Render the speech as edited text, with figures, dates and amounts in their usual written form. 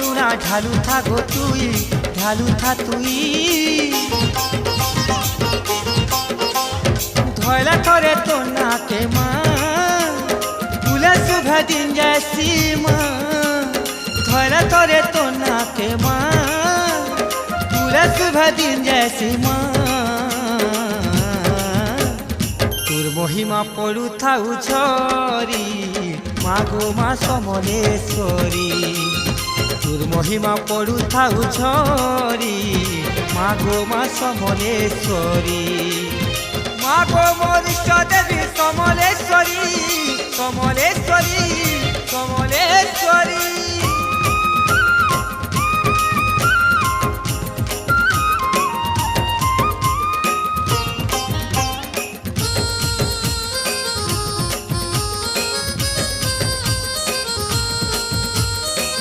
করুণা ঢালু থাকো তুই, ঢালু থা তুই। ধয়লা করে তো নাকে মা ভুলে শুভে দিন যাইছি মা। ধয়লা করে তো নাকে মা ভুলে শুভে দিন যাইছি মা। তোর মহিমা পড়ু থাউ ঝরি মাগো মা সমলেশ্বরী। তোর মহিমা পড়ু থাউ ঝরি মাগো মা সমলেশ্বরী। মাগো মোর ইষ্টদেবী সমলেশ্বরী, সমলেশ্বরী, সমলেশ্বরী।